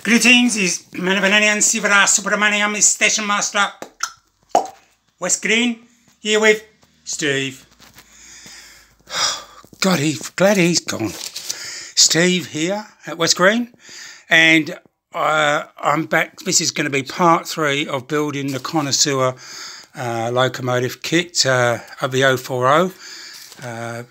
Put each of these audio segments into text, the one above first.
Greetings, is Manavananian Sivara Subramaniam is Station Master West Green, here with Steve. God, glad he's gone. Steve here at West Green, and I'm back. This is going to be part 3 of building the Connoisseur locomotive kit of the 040.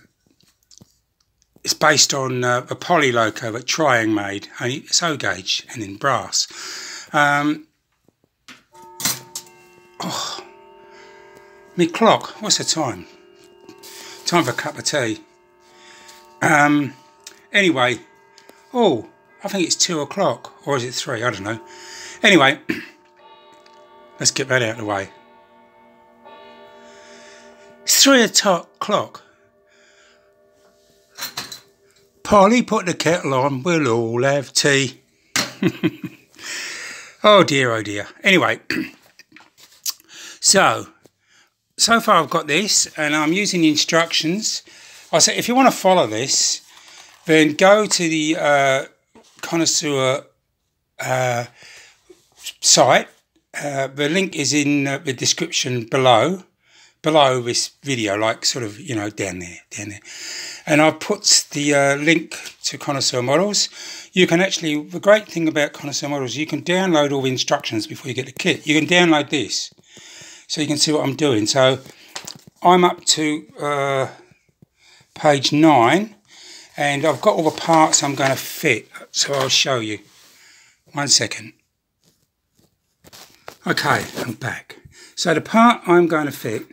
It's based on a poly loco that Triang made, only it's O gauge and in brass. Me clock, what's the time? Time for a cup of tea. Anyway, I think it's 2 o'clock, or is it 3? I don't know. Anyway, let's get that out of the way. It's 3 o'clock. Polly, put the kettle on, we'll all have tea. Oh dear, oh dear. Anyway, so far I've got this, and I'm using the instructions. I say if you want to follow this, then go to the Connoisseur site. The link is in the description below this video, like sort of, you know, down there. And I've put the link to Connoisseur models. You can actually, the great thing about Connoisseur models, you can download all the instructions before you get the kit. You can download this, so you can see what I'm doing. So I'm up to page 9, and I've got all the parts I'm going to fit. So I'll show you. 1 second. Okay, I'm back. So the part I'm going to fit,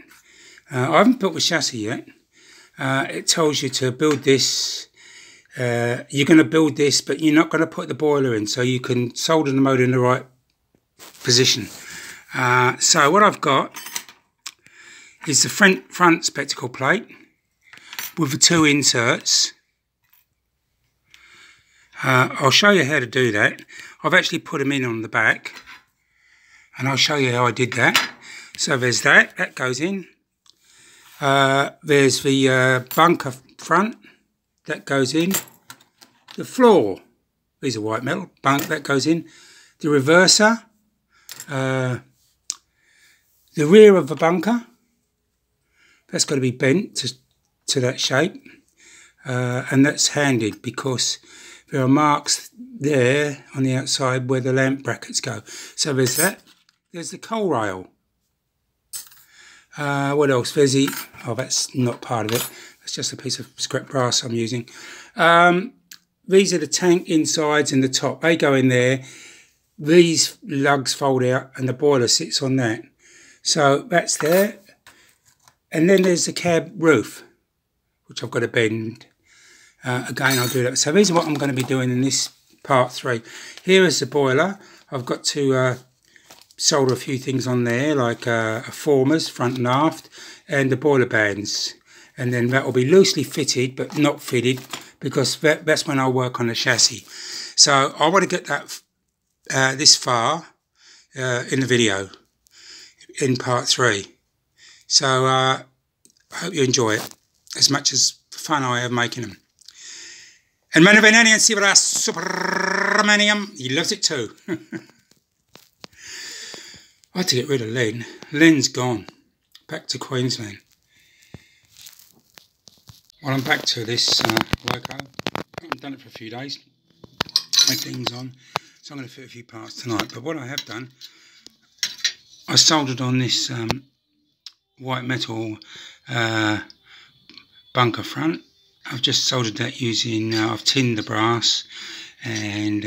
I haven't built the chassis yet. It tells you to build this. You're going to build this, but you're not going to put the boiler in, so you can solder the motor in the right position. So what I've got is the front spectacle plate with the 2 inserts. I'll show you how to do that. I've actually put them in on the back, and I'll show you how I did that. So there's that goes in. There's the bunker front, that goes in. The floor, these are white metal, that goes in. The reverser, the rear of the bunker, that's got to be bent to that shape, and that's handed because there are marks there on the outside where the lamp brackets go. So there's that. There's the coal rail. What else? There's the, that's not part of it. That's just a piece of scrap brass I'm using. These are the tank insides and the top. They go in there. These lugs fold out and the boiler sits on that. So that's there. And then there's the cab roof, which I've got to bend. Again, I'll do that. So these are what I'm going to be doing in this part 3. Here is the boiler. I've got to solder a few things on there, like formers, front and aft, and the boiler bands. And then that will be loosely fitted, but not fitted, because that's when I'll work on the chassis. So I want to get that this far in the video, in part 3. So I hope you enjoy it as much as fun I have making them. And Manavananian Sivara Subramaniam, he loves it too. I had to get rid of Len. Len's gone. Back to Queensland. Well, I'm back to this loco. I haven't done it for a few days. My thing's on. So I'm going to fit a few parts tonight. But what I have done, I soldered on this white metal bunker front. I've just soldered that using, I've tinned the brass and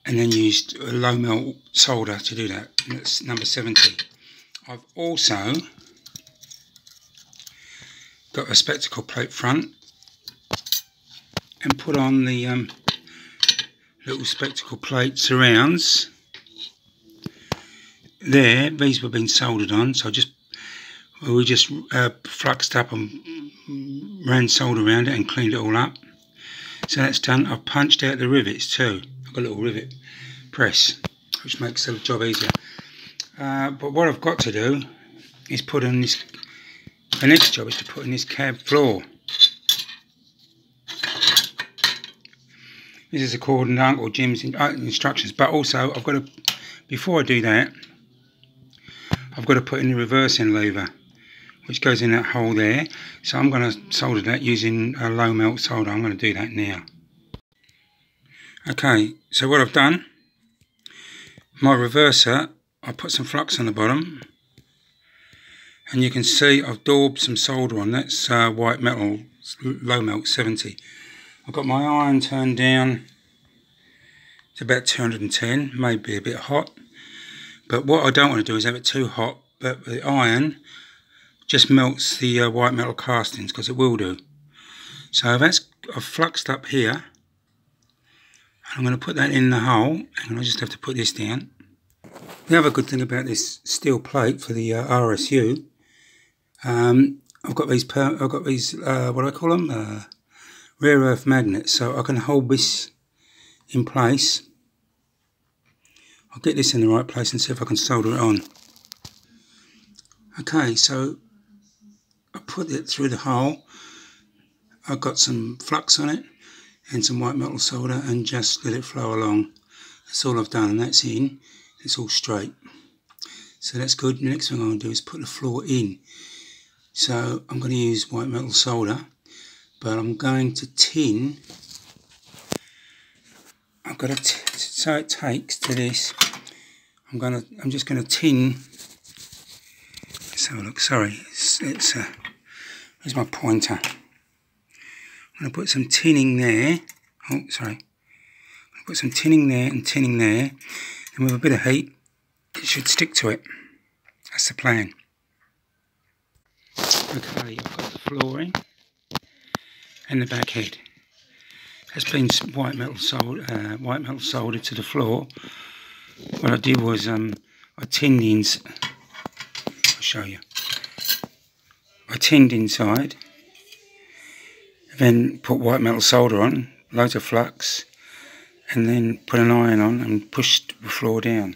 then used a low melt solder to do that. That's number 70. I've also got a spectacle plate front and put on the little spectacle plate surrounds there. These were being soldered on, so we just fluxed up and ran solder around it and cleaned it all up. So that's done. I've punched out the rivets too. I've got a little rivet press, which makes the job easier. But what I've got to do is put on this, the next job is to put in this cab floor. This is according to Uncle Jim's instructions. But also, I've got to, before I do that, I've got to put in the reversing lever, which goes in that hole there. So I'm going to solder that using a low melt solder. I'm going to do that now. Okay, so what I've done, my reverser, I put some flux on the bottom, and you can see I've daubed some solder on. That's white metal, low melt 70. I've got my iron turned down to about 210, maybe a bit hot. But what I don't want to do is have it too hot, but the iron just melts the white metal castings, because it will do. So I've fluxed up here. I'm going to put that in the hole, and I just have to put this down. The other good thing about this steel plate for the RSU, I've got these what do I call them? Rare earth magnets, so I can hold this in place. I'll get this in the right place and see if I can solder it on. Okay, so I put it through the hole. I've got some flux on it and some white metal solder, and just let it flow along. That's all I've done, and that's in. It's all straight. So that's good. The next thing I'm going to do is put the floor in. So I'm going to use white metal solder, but I'm going to tin. I've got to, so it takes to this. I'm just going to tin. Let's have a look. Sorry, where's my pointer? I'm going to put some tinning there. Oh, sorry. I'm going to put some tinning there and tinning there. And with a bit of heat, it should stick to it. That's the plan. Okay, I've got the flooring and the back head. That's been white metal soldered to the floor. What I did was I tinned the inside. I'll show you. I tinned inside, then put white metal solder on, loads of flux, and then put an iron on and pushed the floor down.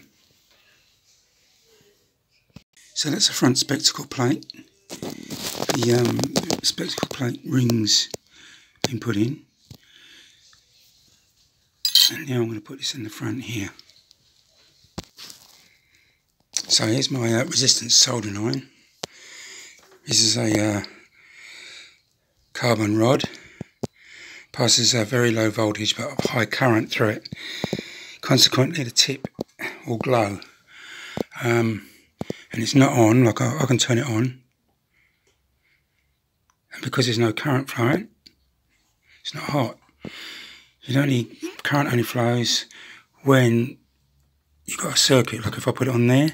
So that's the front spectacle plate. The spectacle plate rings been put in, and now I'm going to put this in the front here. So here's my resistance soldering iron. This is a carbon rod. Passes a very low voltage but high current through it. Consequently, the tip will glow. And it's not on, like I can turn it on. And because there's no current flowing, it's not hot. Current only flows when you've got a circuit. Like if I put it on there,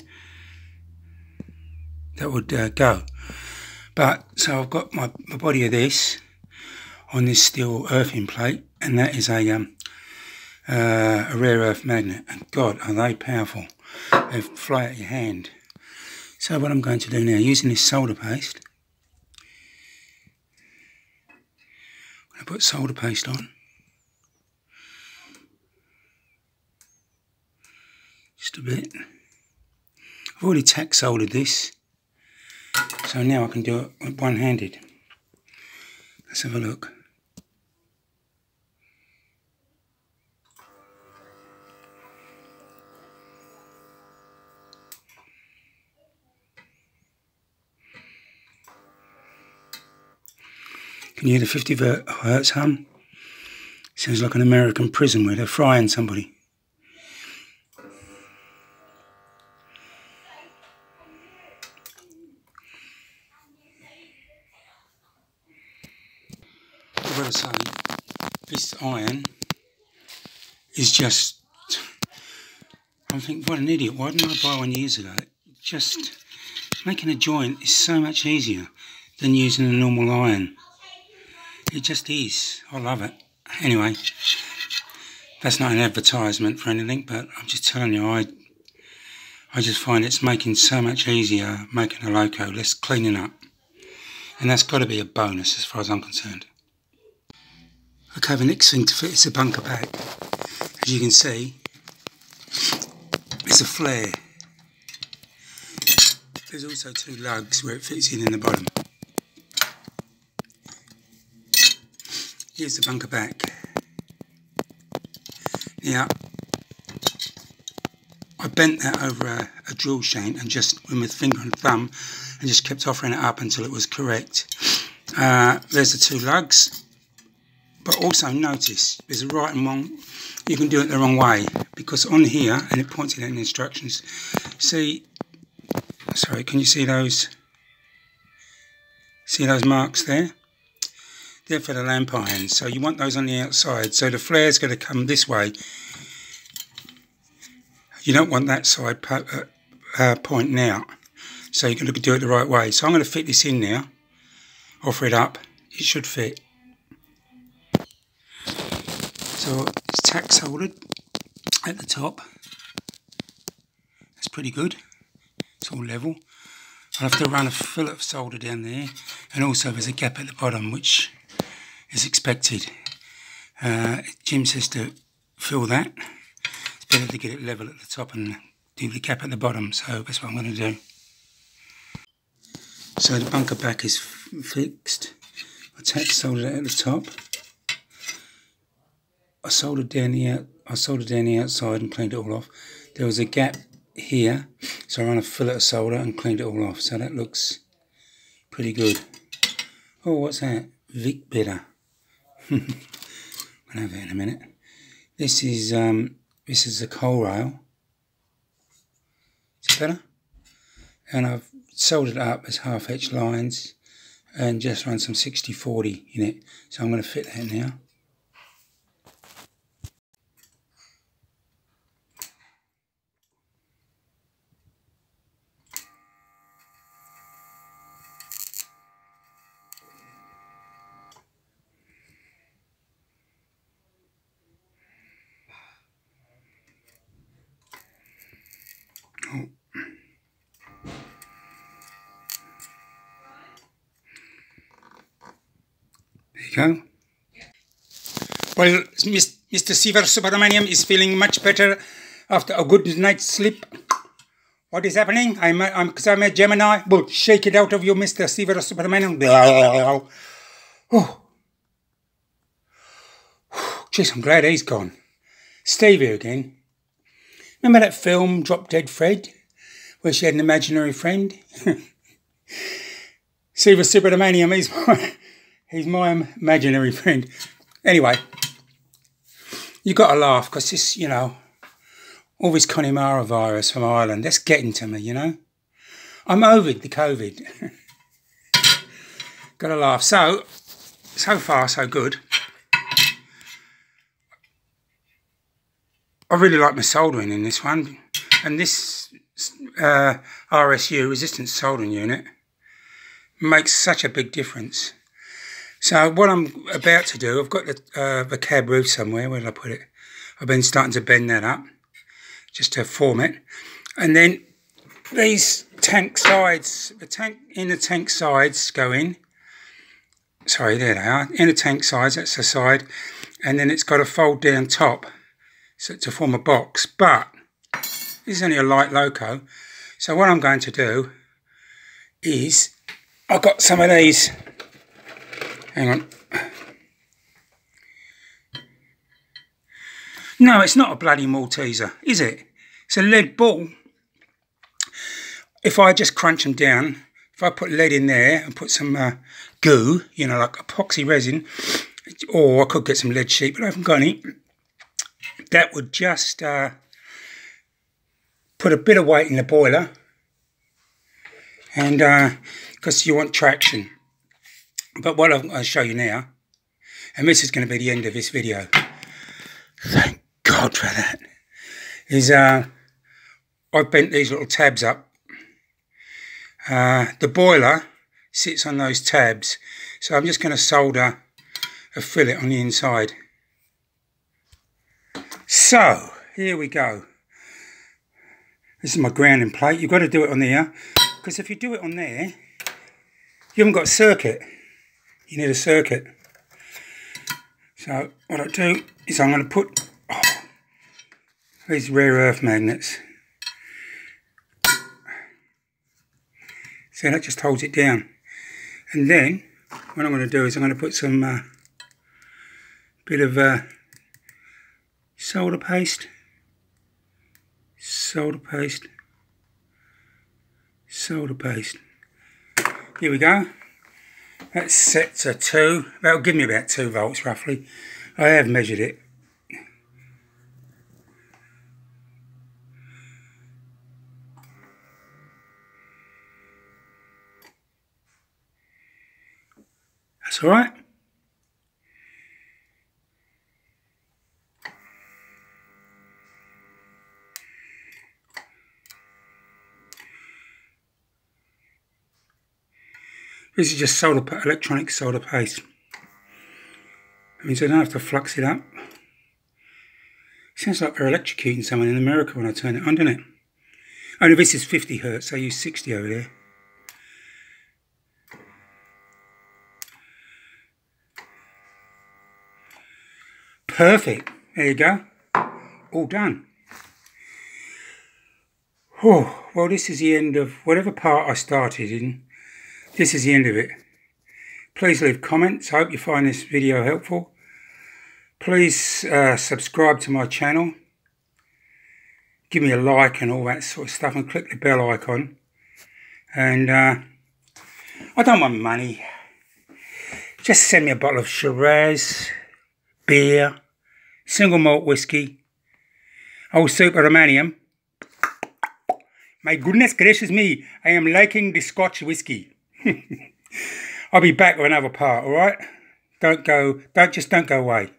that would go. But so I've got the body of this on this steel earthing plate, and that is a rare earth magnet. And God, are they powerful! They fly out your hand. So what I'm going to do now, using this solder paste, I'm going to put solder paste on. Just a bit. I've already tack soldered this, so now I can do it one-handed. Let's have a look. Can you hear the 50 hertz hum? Sounds like an American prison where they're frying somebody. I've got to say, this iron is just, I'm thinking, what an idiot, why didn't I buy one years ago? Just making a joint is so much easier than using a normal iron. It just is. I love it. Anyway, that's not an advertisement for anything, but I'm just telling you, I just find it's making so much easier making a loco, less cleaning up. And that's got to be a bonus as far as I'm concerned. Okay, the next thing to fit is the bunker back. As you can see, it's a flare. There's also two lugs where it fits in the bottom. Here's the bunker back. Yeah, I bent that over a drill shank and just with my finger and thumb and just kept offering it up until it was correct. There's the two lugs, but also notice there's a right and wrong. You can do it the wrong way because on here, and it points it out in the instructions, see, sorry, can you see those? See those marks there? They're for the lamp irons, so you want those on the outside. So the flare's going to come this way. You don't want that side pointing out. So you're going to do it the right way. So I'm going to fit this in now. Offer it up. It should fit. So it's tack soldered at the top. That's pretty good. It's all level. I'll have to run a fillet of solder down there. And also there's a gap at the bottom, which is expected. Jim says to fill that. It's better to get it level at the top and do the gap at the bottom, so that's what I'm going to do. So the bunker back is fixed. I tack soldered it at the top. I soldered down the outside and cleaned it all off. There was a gap here, so I ran a fillet of solder and cleaned it all off. So that looks pretty good. Oh, what's that? Vic Bitter. I'm gonna have it in a minute. This is the coal rail. Is it better? And I've soldered it up as half-edge lines and just run some 60-40 in it. So I'm going to fit that now. Oh. There you go. Well, Mr. Siva Subramaniam is feeling much better after a good night's sleep. What is happening? Because I'm a Gemini. Well, shake it out of you, Mr. Siva Subramaniam. Oh. Jeez, I'm glad he's gone. Steve here again. Remember that film, Drop Dead Fred, where she had an imaginary friend? Siva Subramaniam, he's my imaginary friend. Anyway, you got to laugh because this, you know, all this Connemara virus from Ireland, that's getting to me, you know. I'm over the COVID. Got to laugh. So far, so good. I really like my soldering in this one. And this RSU, resistance soldering unit, makes such a big difference. So what I'm about to do, I've got the cab roof somewhere. Where did I put it? I've been starting to bend that up just to form it. And then these tank sides, the tank sides go in. Sorry, there they are. In the tank sides, that's the side. And then it's got to fold down top so to form a box. But this is only a light loco. So what I'm going to do is, I've got some of these. Hang on. No, it's not a bloody Malteser, is it? It's a lead ball. If I just crunch them down, if I put lead in there and put some goo, you know, like epoxy resin, or I could get some lead sheet, but I haven't got any, that would just put a bit of weight in the boiler, and because you want traction. But what I'm going to show you now, and this is going to be the end of this video, thank God for that, is I've bent these little tabs up. The boiler sits on those tabs, so I'm just going to solder a fillet on the inside. So, here we go. This is my grounding plate. You've got to do it on there, because if you do it on there, you haven't got a circuit. You need a circuit. So what I do is I'm going to put these rare earth magnets. So that just holds it down. And then what I'm going to do is I'm going to put some bit of solder paste, solder paste, solder paste. Here we go. That's set to 2. That'll give me about 2 volts roughly. I have measured it. That's all right. This is just electronic solder paste. That means I don't have to flux it up. Sounds like they're electrocuting someone in America when I turn it on, doesn't it? Only this is 50 Hertz, I use 60 over there. Perfect. There you go. All done. Oh, well, this is the end of whatever part I started in. This is the end of it. Please leave comments. I hope you find this video helpful. Please subscribe to my channel. Give me a like and all that sort of stuff, and click the bell icon. And I don't want money. Just send me a bottle of Shiraz, beer, single malt whiskey, old Super Romanium. My goodness gracious me, I am liking the Scotch whiskey. I'll be back with another part, alright? Don't go away.